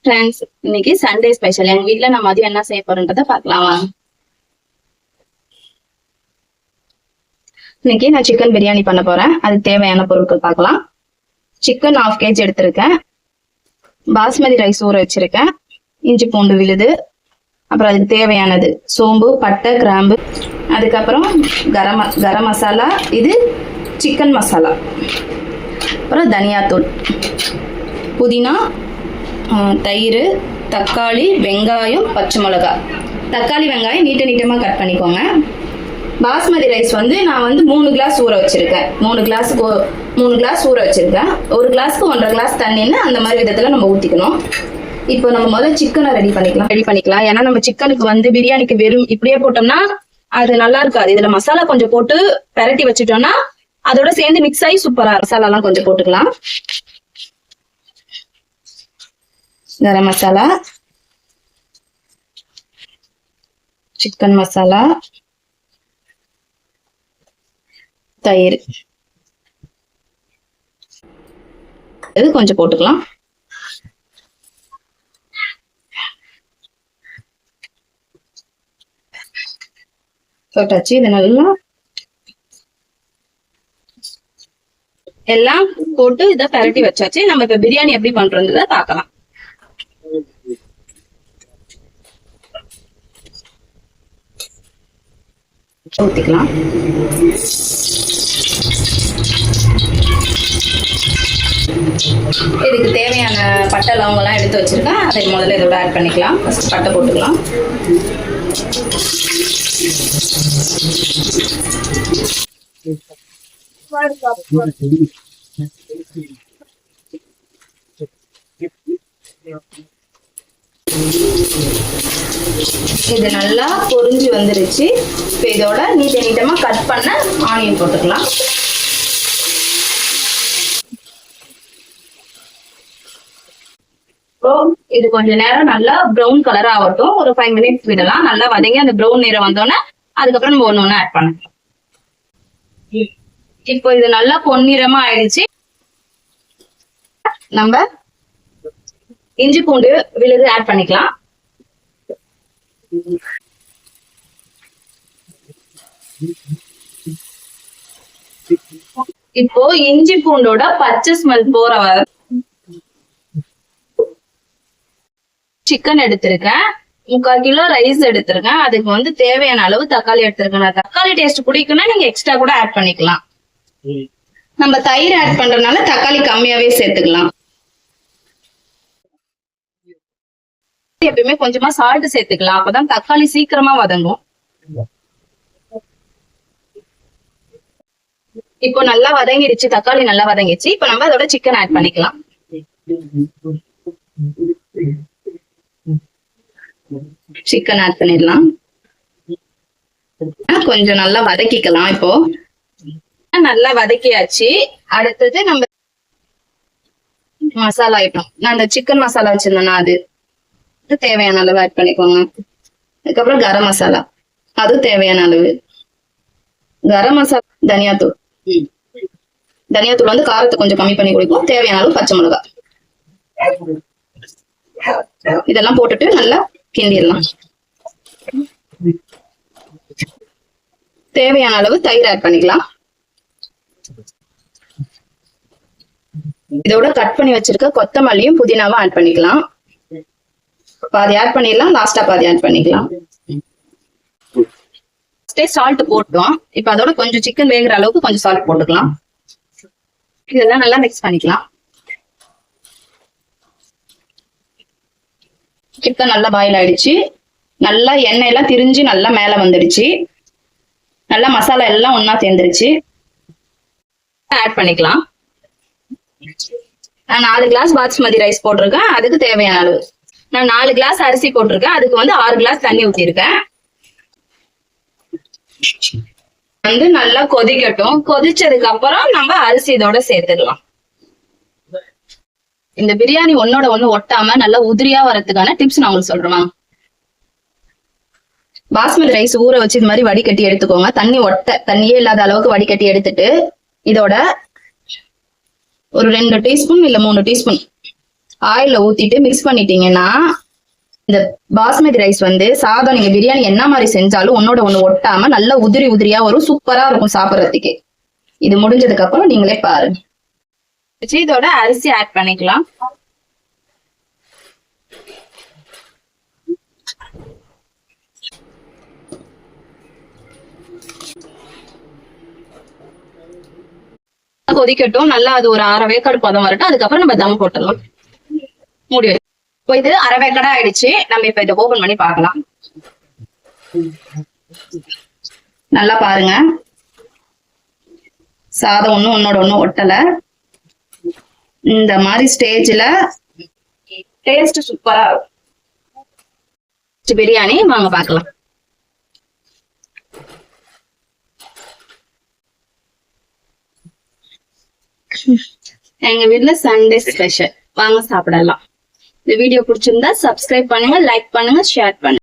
Friends, இன்னைக்கு Sunday special. எங்க வீட்ல நான் மதியம் என்ன செய்ய போறேன்றத பார்க்கலாம். இன்னைக்கு நான் சிக்கன் பிரியாணி பண்ண போறேன். அதுக்கு தேவையான பொருட்கள் பார்க்கலாம். சிக்கன் 1/2 kg எடுத்திருக்கேன். பாஸ்மதி ரைஸ் ஊற வச்சிருக்கேன். இஞ்சி பூண்டு விழுது, அப்புறம் அதுக்கு தேவையானது சோம்பு, பட்டை, கிராம்பு, அதுக்கப்புறம் கரம் மசாலா, இது சிக்கன் மசாலா, அப்புறம் தனியாத்தூள், புதினா, தயிர், தக்காளி, வெங்காயம், பச்சை மிளகாய். தக்காளி வெங்காயம் நீட்டமா கட் பண்ணிக்கோங்க. பாஸ்மதி ரைஸ் நான் 3 கிளாஸ் ஊற வச்சிருக்கேன். 3 கிளாஸ் ஊற வச்சிருக்கேன். 1 கிளாஸ்க்கு 1.5 கிளாஸ் தண்ணின்னு அந்த மாதிரி விதத்துல நம்ம ஊத்திக்கணும். இப்போ நம்ம முதல்ல சிக்கனை ரெடி பண்ணிக்கலாம். ஏன்னா நம்ம சிக்கனுக்கு பிரியாணிக்கு வெறும் இப்படியே போட்டோம்னா அது நல்லா இருக்காது. இதுல மசாலா கொஞ்சம் போட்டு பெரட்டி வச்சுட்டோம்னா அதோட சேர்ந்து மிக்ஸ் ஆகி சூப்பரா. மசாலா எல்லாம் கொஞ்சம் போட்டுக்கலாம். கரம் மசாலா, சிக்கன் மசாலா, தயிர், இது கொஞ்சம் போட்டுக்கலாம். போட்டாச்சு. இது நல்லா எல்லாம் போட்டு இதை பரட்டி வச்சாச்சு. நம்ம இப்ப பிரியாணி எப்படி பண்றோம்ன்றத பார்க்கலாம். ஊத்திக்கலாம். இதுக்கு தேவையான பட்டை லவங்கம் எல்லாம் எடுத்து வச்சிருக்கேன். அதை முதல்ல இதோட ஆட் பண்ணிக்கலாம். ஃபர்ஸ்ட் பட்டை போட்டுக்கலாம். இது நல்லா பொரிஞ்சு வந்துருச்சு. இப்போ இதோட நீட்டமா கட் பண்ண ஆனியன் போட்டுக்கலாம். இது கொஞ்ச நேரம் நல்லா ப்ரௌன் கலர் ஆகட்டும். ஒரு 5 minutes விடலாம். நல்லா வதங்கி அந்த ப்ரௌன் நிறம் வந்தோன்னே அதுக்கப்புறம் நம்ம ஒண்ணு ஆட் பண்ணலாம். இப்போ இது நல்லா பொன்னிறமா ஆயிடுச்சு. நம்ம இஞ்சி பூண்டு விழுது ஆட் பண்ணிக்கலாம். இப்போ இஞ்சி பூண்டோட பச்சை ஸ்மெல் போற வர சிக்கன் எடுத்திருக்கேன். 3/4 கிலோ ரைஸ் எடுத்திருக்கேன். அதுக்கு தேவையான அளவு தக்காளி எடுத்திருக்கேன். தக்காளி டேஸ்ட் பிடிக்கும்னா நீங்க எக்ஸ்ட்ரா கூட ஆட் பண்ணிக்கலாம். நம்ம தயிர் ஆட் பண்றதுனால தக்காளி கம்மியாவே சேர்த்துக்கலாம். எப்பயுமே கொஞ்சமா சால்ட் சேர்த்துக்கலாம். அப்பதான் தக்காளி சீக்கிரமா வதங்கும். இப்போ நல்லா வதங்கிடுச்சு. தக்காளி நல்லா வதங்கிடுச்சு. இப்போ நம்ம அதோட சிக்கன் ஆட் பண்ணிக்கலாம். சிக்கன் ஆட் பண்ணிடலாம். கொஞ்சம் நல்லா வதக்கிக்கலாம். இப்போ நல்லா வதக்கியாச்சு. அடுத்தது நம்ம மசாலா ஐட்டம். நான் அந்த சிக்கன் மசாலா வச்சிருந்தேன்னா அது தேவையான அளவு ஆட் பண்ணிக்கோங்க. அதுக்கப்புறம் கரம் மசாலா, அது தேவையான அளவு. கரம் மசாலா, தனியாத்தூள். தனியாத்தூள் காரத்தை கொஞ்சம் கம்மி பண்ணி கொடுக்கும். தேவையான அளவு பச்சை மிளகாய். இதெல்லாம் போட்டுட்டு நல்லா கிண்டிடலாம். தேவையான அளவு தயிர் ஆட் பண்ணிக்கலாம். இதோட கட் பண்ணி வச்சிருக்க கொத்தமல்லியும் புதினாவும் ஆட் பண்ணிக்கலாம். பாதி ஆட் பண்ணிடலாம். லாஸ்டா பாதி ஆட் பண்ணிக்கலாம். சால்ட் போட்டோம். இப்ப அதோட கொஞ்சம் சிக்கன் வேகிற அளவுக்கு கொஞ்சம் சால்ட் போட்டுக்கலாம். இதெல்லாம் நல்லா மிக்ஸ் பண்ணிக்கலாம். சிக்கன் நல்லா பாயில் ஆயிடுச்சு. நல்லா எண்ணெய் எல்லாம் திரிஞ்சு நல்லா மேல வந்துடுச்சு. நல்லா மசாலா எல்லாம் ஒன்னா சேர்ந்துருச்சு. ஆட் பண்ணிக்கலாம். நான் 4 கிளாஸ் பாஸ்மதி ரைஸ் போட்டிருக்கேன். அதுக்கு தேவையான அளவு. நான் 4 கிளாஸ் அரிசி போட்டிருக்கேன். அதுக்கு 6 கிளாஸ் தண்ணி ஊத்திருக்கேன். நல்லா கொதிக்கட்டும். கொதிச்சதுக்கு அப்புறம் நம்ம அரிசி இதோட சேர்த்துக்கலாம். இந்த பிரியாணி ஒன்னோட ஒண்ணு ஒட்டாம நல்லா உதிரியா வரதுக்கான டிப்ஸ் நான் உங்களுக்கு சொல்றேன். பாஸ்மதி ரைஸ் ஊற வச்சு இது மாதிரி வடிகட்டி எடுத்துக்கோங்க. தண்ணியே இல்லாத அளவுக்கு வடிகட்டி எடுத்துட்டு இதோட ஒரு 2 டீஸ்பூன் இல்ல 3 டீஸ்பூன் ஆயில ஊத்திட்டு மிக்ஸ் பண்ணிட்டீங்கன்னா இந்த பாஸ்மதி ரைஸ் வந்து சாதம் நீங்க பிரியாணி என்ன மாதிரி செஞ்சாலும் ஒன்னோட ஒண்ணு ஒட்டாம நல்லா உதிரி உதிரியா வரும், சூப்பரா இருக்கும் சாப்பிடறதுக்கு. இது முடிஞ்சதுக்கு அப்புறம் நீங்களே பாருங்க. இதோட அரிசி ஆட் பண்ணிக்கலாம். கொதிக்கட்டும், நல்லா அது ஒரு 1/2 வேக்காடு பதம் வரட்டும். அதுக்கப்புறம் நம்ம தம் போட்டுடலாம். மூடி. இப்போ இது 1/2 வேக்காடா ஆயிடுச்சு. நம்ம இப்ப இதை ஓபன் பண்ணி பார்க்கலாம். நல்லா பாருங்க, சாதம் ஒண்ணும் ஒன்னோட ஒண்ணு ஒட்டல. இந்த மாதிரி ஸ்டேஜ்ல டேஸ்ட் சூப்பரா இருக்கும் பிரியாணி. வாங்க பார்க்கலாம். எங்க வீட்டுல சண்டே ஸ்பெஷல். வாங்க சாப்பிடலாம். இந்த வீடியோ பிடிச்சிருந்தா சப்ஸ்கிரைப் பண்ணுங்க, லைக் பண்ணுங்க, ஷேர் பண்ணுங்க.